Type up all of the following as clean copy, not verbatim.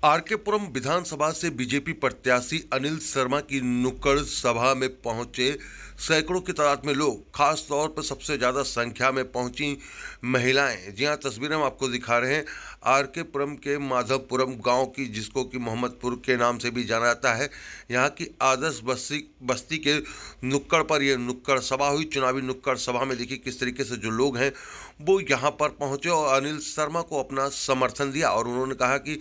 आरकेपुरम विधानसभा से बीजेपी प्रत्याशी अनिल शर्मा की नुक्कड़ सभा में पहुंचे सैकड़ों की तादाद में लोग, खास तौर पर सबसे ज़्यादा संख्या में पहुंची महिलाएं। जी हां, तस्वीरें हम आपको दिखा रहे हैं आरकेपुरम के माधवपुरम गांव की, जिसको कि मोहम्मदपुर के नाम से भी जाना जाता है। यहां की आदर्श बस्ती के नुक्कड़ पर यह नुक्कड़ सभा हुई। चुनावी नुक्कड़ सभा में देखिए किस तरीके से जो लोग हैं वो यहाँ पर पहुँचे और अनिल शर्मा को अपना समर्थन दिया और उन्होंने कहा कि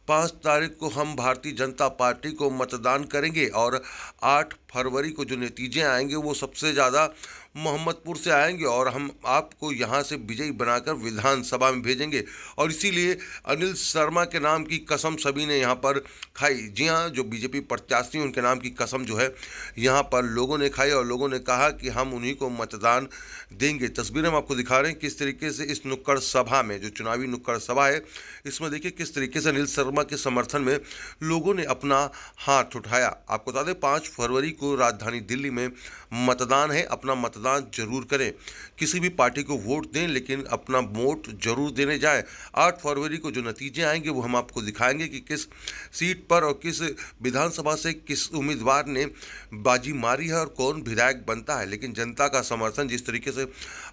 5 तारीख को हम भारतीय जनता पार्टी को मतदान करेंगे और 8 फरवरी को जो नतीजे आएंगे वो सबसे ज़्यादा मोहम्मदपुर से आएंगे और हम आपको यहाँ से विजयी बनाकर विधानसभा में भेजेंगे। और इसीलिए अनिल शर्मा के नाम की कसम सभी ने यहाँ पर खाई। जी हाँ, जो बीजेपी प्रत्याशी उनके नाम की कसम जो है यहाँ पर लोगों ने खाई और लोगों ने कहा कि हम उन्हीं को मतदान देंगे। तस्वीरें हम आपको दिखा रहे हैं किस तरीके से इस नुक्कड़ सभा में, जो चुनावी नुक्कड़ सभा है, इसमें देखिए किस तरीके से अनिल शर्मा के समर्थन में लोगों ने अपना हाथ उठाया। आपको बता दें 5 फरवरी को राजधानी दिल्ली में मतदान है। अपना मतदान जरूर करें, किसी भी पार्टी को वोट दें लेकिन अपना वोट जरूर देने जाएं। 8 फरवरी को जो नतीजे आएंगे वो हम आपको दिखाएंगे कि किस सीट पर और किस विधानसभा से किस उम्मीदवार ने बाजी मारी है और कौन विधायक बनता है। लेकिन जनता का समर्थन जिस तरीके से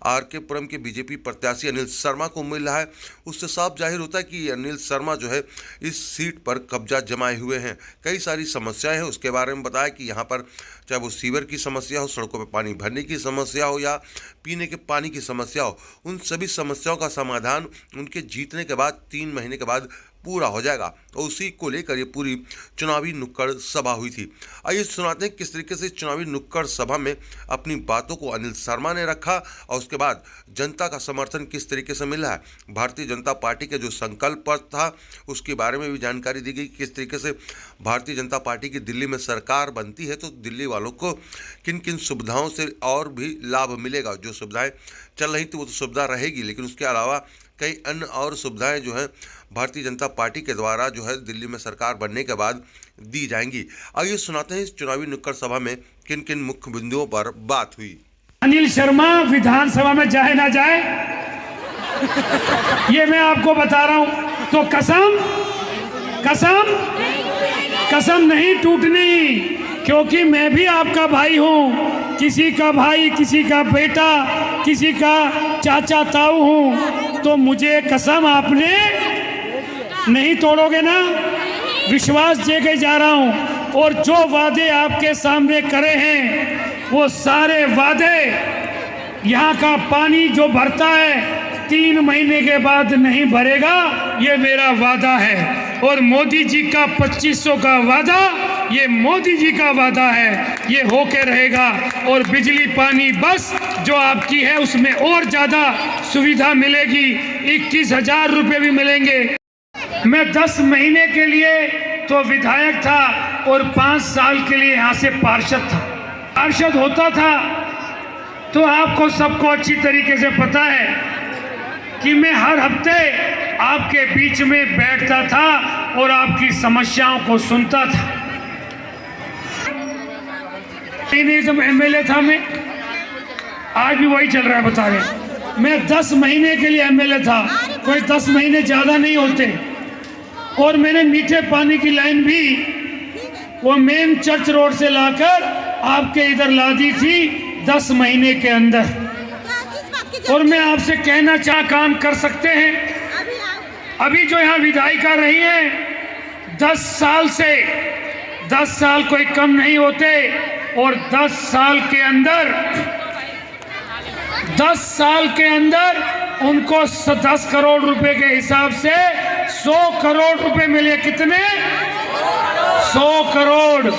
आरकेपुरम के बीजेपी प्रत्याशी अनिल शर्मा को मिल रहा है उससे साफ जाहिर होता है कि अनिल शर्मा जो है इस सीट पर कब्जा जमाए हुए हैं। कई सारी समस्याएं हैं, उसके बारे में बताया कि यहाँ पर चाहे वो सीवर की समस्या हो, सड़कों पर पानी भरने की समस्या हो या पीने के पानी की समस्या हो, उन सभी समस्याओं का समाधान उनके जीतने के बाद 3 महीने के बाद पूरा हो जाएगा और उसी को लेकर ये पूरी चुनावी नुक्कड़ सभा हुई थी। आइए सुनाते हैं किस तरीके से चुनावी नुक्कड़ सभा में अपनी बातों को अनिल शर्मा ने रखा और उसके बाद जनता का समर्थन किस तरीके से मिला है। भारतीय जनता पार्टी के जो संकल्प पत्र था उसके बारे में भी जानकारी दी गई, किस तरीके से भारतीय जनता पार्टी की दिल्ली में सरकार बनती है तो दिल्ली वालों को किन किन सुविधाओं से और भी लाभ मिलेगा। जो सुविधाएँ चल रही थी वो तो सुविधा रहेगी, लेकिन उसके अलावा कई अन्य और सुविधाएं जो हैं भारतीय जनता पार्टी के द्वारा जो है दिल्ली में सरकार बनने के बाद दी जाएंगी। आइए सुनाते हैं इस चुनावी नुक्कड़ सभा में किन किन मुख्य बिंदुओं पर बात हुई। अनिल शर्मा विधानसभा में जाए ना जाए ये मैं आपको बता रहा हूं, तो कसम कसम कसम नहीं टूटनी, क्योंकि मैं भी आपका भाई हूं, किसी का भाई, किसी का बेटा, किसी का चाचा ताऊ हूं, तो मुझे कसम आपने नहीं तोड़ोगे ना। विश्वास दे के जा रहा हूं और जो वादे आपके सामने करे हैं वो सारे वादे, यहाँ का पानी जो भरता है 3 महीने के बाद नहीं भरेगा, ये मेरा वादा है। और मोदी जी का 2500 का वादा, ये मोदी जी का वादा है, ये होके रहेगा। और बिजली पानी बस जो आपकी है उसमें और ज़्यादा सुविधा मिलेगी, 21,000 रुपये भी मिलेंगे। मैं 10 महीने के लिए तो विधायक था और 5 साल के लिए यहाँ से पार्षद था। पार्षद होता था तो आपको सबको अच्छी तरीके से पता है कि मैं हर हफ्ते आपके बीच में बैठता था और आपकी समस्याओं को सुनता था। जब एमएलए था मैं, आज भी वही चल रहा है, बता रहे मैं 10 महीने के लिए एमएलए था, कोई 10 महीने ज़्यादा नहीं होते। और मैंने मीठे पानी की लाइन भी वो मेन चर्च रोड से लाकर आपके इधर ला दी थी 10 महीने के अंदर। और मैं आपसे कहना चाह काम कर सकते हैं। अभी जो यहाँ विधायिका रही हैं 10 साल से, 10 साल कोई कम नहीं होते और 10 साल के अंदर 10 साल के अंदर उनको 10 करोड़ रुपए के हिसाब से 100 करोड़ रुपए मिले। कितने? 100 करोड़।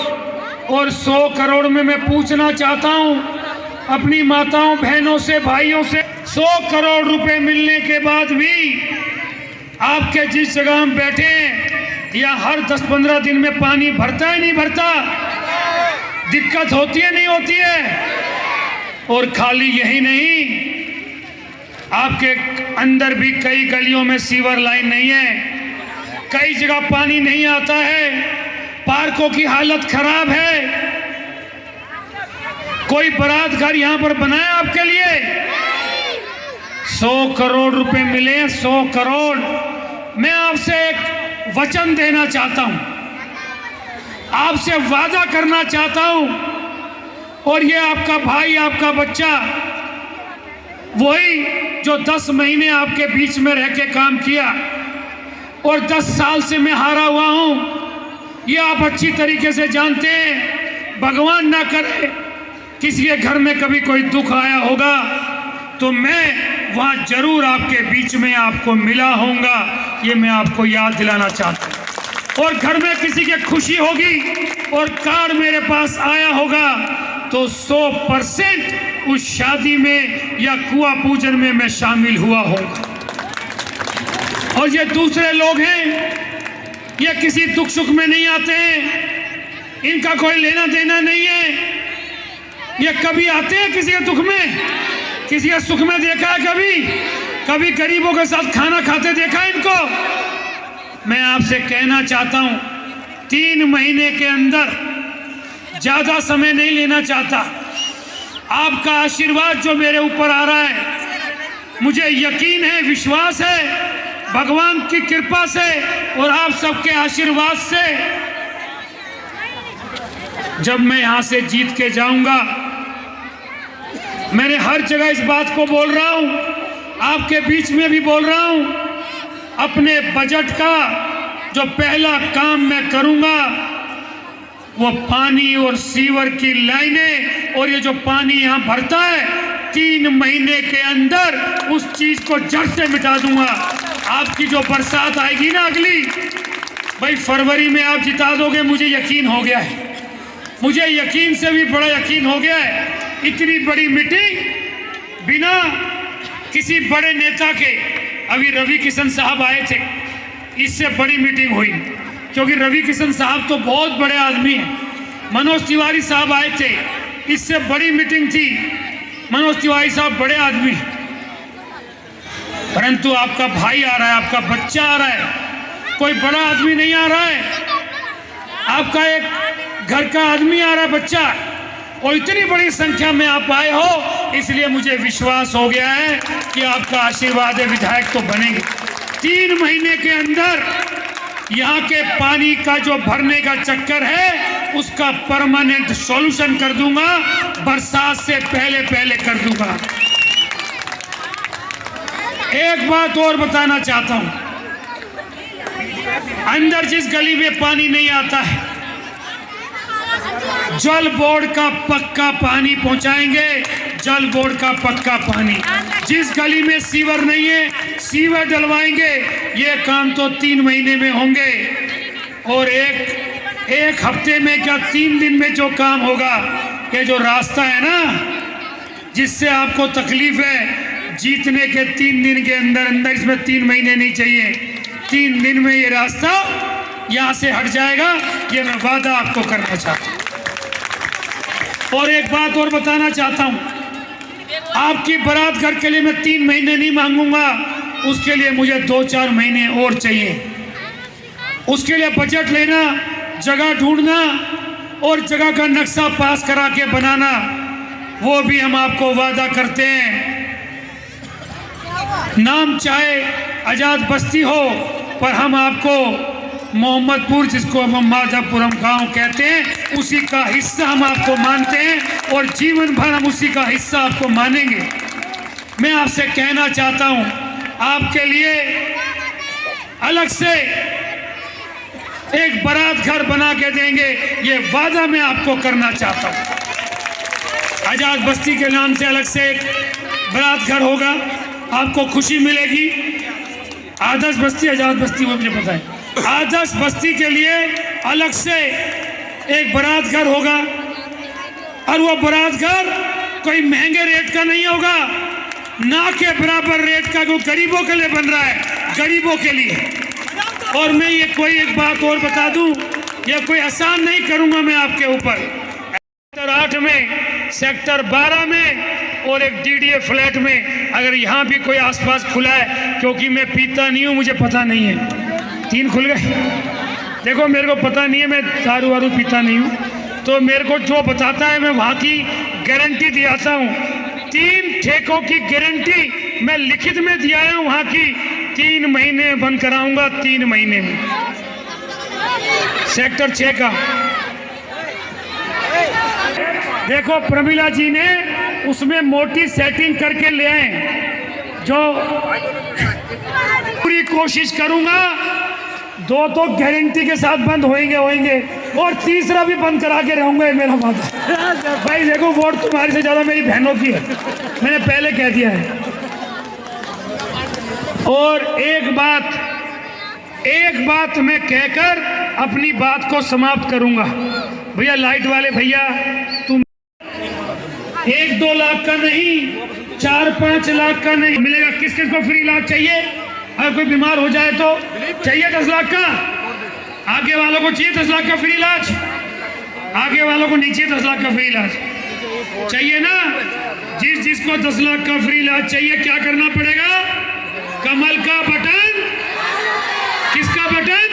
और 100 करोड़ में मैं पूछना चाहता हूं अपनी माताओं, बहनों से, भाइयों से, 100 करोड़ रुपए मिलने के बाद भी आपके जिस जगह हम बैठे हैं या हर 10-15 दिन में पानी भरता है नहीं भरता, दिक्कत होती है नहीं होती है। और खाली यही नहीं, आपके अंदर भी कई गलियों में सीवर लाइन नहीं है, कई जगह पानी नहीं आता है, पार्कों की हालत खराब है। कोई बारात घर यहाँ पर बनाया आपके लिए? 100 करोड़ रुपए मिले, 100 करोड़। मैं आपसे एक वचन देना चाहता हूं, आपसे वादा करना चाहता हूं, और ये आपका भाई, आपका बच्चा, वही जो 10 महीने आपके बीच में रह के काम किया और 10 साल से मैं हारा हुआ हूं, ये आप अच्छी तरीके से जानते हैं। भगवान ना करे किसी के घर में कभी कोई दुख आया होगा तो मैं वहाँ जरूर आपके बीच में आपको मिला होऊंगा, ये मैं आपको याद दिलाना चाहता हूँ। और घर में किसी की खुशी होगी और कार्ड मेरे पास आया होगा तो 100% उस शादी में या कुआं पूजन में मैं शामिल हुआ होगा। और ये दूसरे लोग हैं, ये किसी दुख सुख में नहीं आते हैं, इनका कोई लेना देना नहीं है। ये कभी आते हैं किसी के दुख में, किसी के सुख में देखा है कभी गरीबों के साथ खाना खाते देखा है इनको? मैं आपसे कहना चाहता हूं, 3 महीने के अंदर, ज्यादा समय नहीं लेना चाहता, आपका आशीर्वाद जो मेरे ऊपर आ रहा है, मुझे यकीन है, विश्वास है भगवान की कृपा से और आप सबके आशीर्वाद से, जब मैं यहां से जीत के जाऊंगा, मैंने हर जगह इस बात को बोल रहा हूं, आपके बीच में भी बोल रहा हूं, अपने बजट का जो पहला काम मैं करूंगा वो पानी और सीवर की लाइनें, और ये जो पानी यहां भरता है 3 महीने के अंदर उस चीज को जड़ से मिटा दूंगा। आपकी जो बरसात आएगी ना अगली, भाई फरवरी में आप जिता दोगे, मुझे यकीन हो गया है, मुझे यकीन से भी बड़ा यकीन हो गया है। इतनी बड़ी मीटिंग बिना किसी बड़े नेता के, अभी रवि किशन साहब आए थे, इससे बड़ी मीटिंग हुई, क्योंकि रवि किशन साहब तो बहुत बड़े आदमी हैं। मनोज तिवारी साहब आए थे, इससे बड़ी मीटिंग थी, मनोज तिवारी साहब बड़े आदमी, परंतु आपका भाई आ रहा है, आपका बच्चा आ रहा है, कोई बड़ा आदमी नहीं आ रहा है, आपका एक घर का आदमी आ रहा है, बच्चा, और इतनी बड़ी संख्या में आप आए हो, इसलिए मुझे विश्वास हो गया है कि आपका आशीर्वाद है, विधायक तो बनेंगे। 3 महीने के अंदर यहाँ के पानी का जो भरने का चक्कर है उसका परमानेंट सॉल्यूशन कर दूंगा, बरसात से पहले कर दूंगा। एक बात और बताना चाहता हूं, अंदर जिस गली में पानी नहीं आता है, जल बोर्ड का पक्का पानी पहुंचाएंगे, जल बोर्ड का पक्का पानी। जिस गली में सीवर नहीं है, सीवर डलवाएंगे। ये काम तो 3 महीने में होंगे, और एक हफ्ते में क्या 3 दिन में जो काम होगा, ये जो रास्ता है ना जिससे आपको तकलीफ है, जीतने के 3 दिन के अंदर इसमें 3 महीने नहीं चाहिए, 3 दिन में ये रास्ता यहाँ से हट जाएगा, ये मैं वादा आपको करना चाहता हूँ। और एक बात और बताना चाहता हूँ, आपकी बारात घर के लिए मैं 3 महीने नहीं मांगूंगा, उसके लिए मुझे 2-4 महीने और चाहिए। उसके लिए बजट लेना, जगह ढूंढना और जगह का नक्शा पास करा के बनाना, वो भी हम आपको वादा करते हैं। नाम चाहे आजाद बस्ती हो, पर हम आपको मोहम्मदपुर, जिसको हम माधवपुरम गांव कहते हैं, उसी का हिस्सा हम आपको मानते हैं, और जीवन भर हम उसी का हिस्सा आपको मानेंगे। मैं आपसे कहना चाहता हूं, आपके लिए अलग से एक बारात घर बना के देंगे, ये वादा मैं आपको करना चाहता हूं। आजाद बस्ती के नाम से अलग से एक बारात घर होगा, आपको खुशी मिलेगी। आदर्श बस्ती, आजाद बस्ती, वो मुझे पता है, आदर्श बस्ती के लिए अलग से एक बारात घर होगा, और वो बारात घर कोई महंगे रेट का नहीं होगा, ना के बराबर रेट का, जो गरीबों के लिए बन रहा है, गरीबों के लिए। और मैं ये कोई एक बात और बता दूं, ये कोई आसान नहीं करूंगा मैं आपके ऊपर। सेक्टर 8 में, सेक्टर 12 में और एक डीडीए फ्लैट में, अगर यहाँ भी कोई आसपास खुला है, क्योंकि मैं पीता नहीं हूँ, मुझे पता नहीं है, 3 खुल गए। देखो मेरे को पता नहीं है, मैं दारू वारू पीता नहीं हूँ, तो मेरे को जो बताता है मैं वहाँ की गारंटी दिलाता हूँ। 3 ठेकों की गारंटी मैं लिखित में दिया हूँ वहाँ की, 3 महीने बंद कराऊंगा, 3 महीने में। सेक्टर 6 का। देखो प्रमिला जी ने उसमें मोटी सेटिंग करके ले आए, जो पूरी कोशिश करूंगा। 2 तो गारंटी के साथ बंद होंगे और तीसरा भी बंद करा के रहूंगा, मेरा वादा। भाई देखो, वोट तुम्हारी से ज्यादा मेरी बहनों की है, मैंने पहले कह दिया है। और एक बात मैं कहकर अपनी बात को समाप्त करूंगा। भैया लाइट वाले भैया, तुम 1-2 लाख का नहीं, 4-5 लाख का नहीं मिलेगा। किस किस को फ्री इलाज चाहिए? अगर कोई बीमार हो जाए तो चाहिए 10 लाख का? आगे वालों को चाहिए 10 लाख का फ्री इलाज? आगे वालों को नहीं चाहिए 10 लाख का फ्री इलाज? चाहिए ना? जिसको 10 लाख का फ्री इलाज चाहिए, क्या करना पड़ेगा? कमल का बटन, किसका बटन?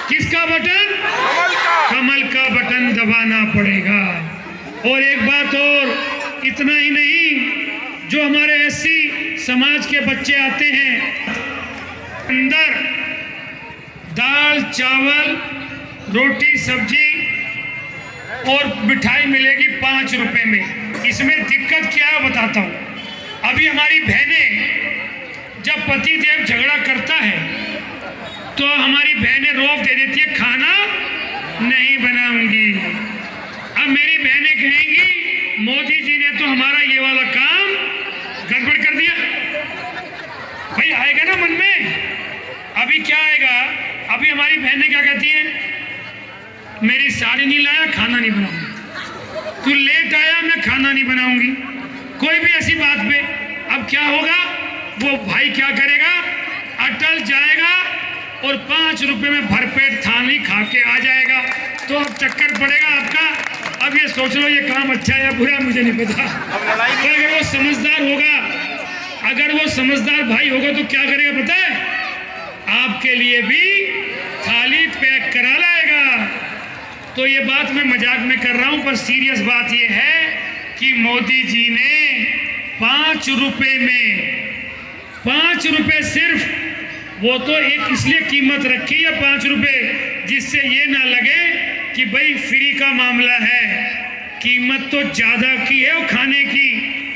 किसका बटन? कमल का बटन दबाना पड़ेगा। और एक बात और, इतना ही नहीं, जो हमारे एससी समाज के बच्चे आते हैं, अंदर दाल चावल रोटी सब्जी और मिठाई मिलेगी 5 रुपए में। इसमें दिक्कत क्या है बताता हूँ। अभी हमारी बहनें, जब पति देव झगड़ा करता है तो हमारी बहनें रोक दे देती है, खाना नहीं बनाऊंगी। अब मेरी बहनें कहेंगी मोदी जी ने तो हमारा ये वाला काम गड़बड़ कर दिया। भाई आएगा ना मन में? अभी क्या आएगा? अभी हमारी बहनें क्या कहती हैं? मेरी साड़ी नहीं लाया, खाना नहीं बनाऊंगी। तू लेट आया, मैं खाना नहीं बनाऊंगी। कोई भी ऐसी बात पे अब क्या होगा? वो भाई क्या करेगा? अटल जाएगा और 5 रुपए में भरपेट थाली खा के आ जाएगा। तो अब चक्कर पड़ेगा आपका। अब ये सोच लो ये काम अच्छा है या बुरा, मुझे नहीं पता। तो अगर वो समझदार होगा, अगर वो समझदार भाई होगा तो क्या करेगा पता है? आपके लिए भी थाली पैक करा लाएगा। तो ये बात मैं मजाक में कर रहा हूं, पर सीरियस बात ये है कि मोदी जी ने 5 रुपए में, 5 रुपए सिर्फ, वो तो एक इसलिए कीमत रखी है 5 रुपए, जिससे ये ना लगे कि भाई फ्री का मामला है। कीमत तो ज्यादा की है वो खाने की।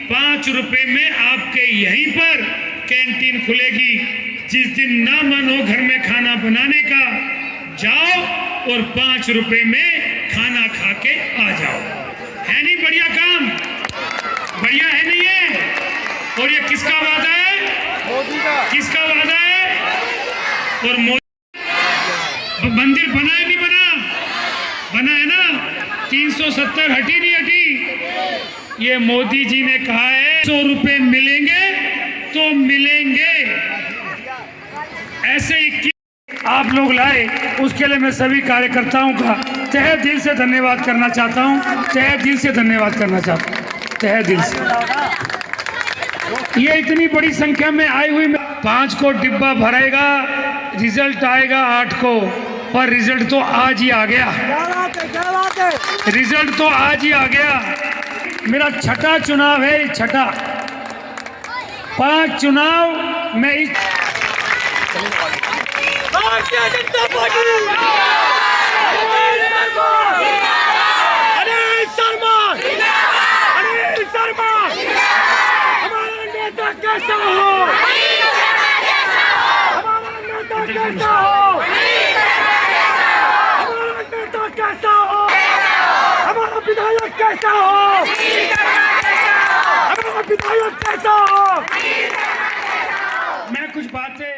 5 रुपए में आपके यहीं पर कैंटीन खुलेगी। जिस दिन ना मन हो घर में खाना बनाने का, जाओ और 5 रुपए में खाना खा के आ जाओ। है नहीं बढ़िया काम? बढ़िया है नहीं है? और ये किसका वादा है? मोदी का। किसका वादा है? और मोदी मंदिर बना है नहीं बना? बना है ना? 370 हटी नहीं हटी? ये मोदी जी ने कहा है 100 रुपए मिलेंगे तो मिलेंगे। ऐसे ही आप लोग लाए, उसके लिए मैं सभी कार्यकर्ताओं का तहे दिल से धन्यवाद करना चाहता हूं। तहे दिल से धन्यवाद करना चाहता हूं, तहे दिल से। ये इतनी बड़ी संख्या में आई हुई, 5 को डिब्बा भरेगा, रिजल्ट आएगा 8 को, पर रिजल्ट तो आज ही आ गया। रिजल्ट तो आज ही आ गया। मेरा 6ठा चुनाव है, 6ठा। 5 चुनाव मैं इस भारतीय जनता पार्टी, अनिल शर्मा, अनिल शर्मा, हमारा नेता कैसा हो? हमारा नेता कैसा हो? हमारा नेता कैसा हो? हमारा विधायक कैसा हो? हमारा विधायक कैसा हो? मैं कुछ बातें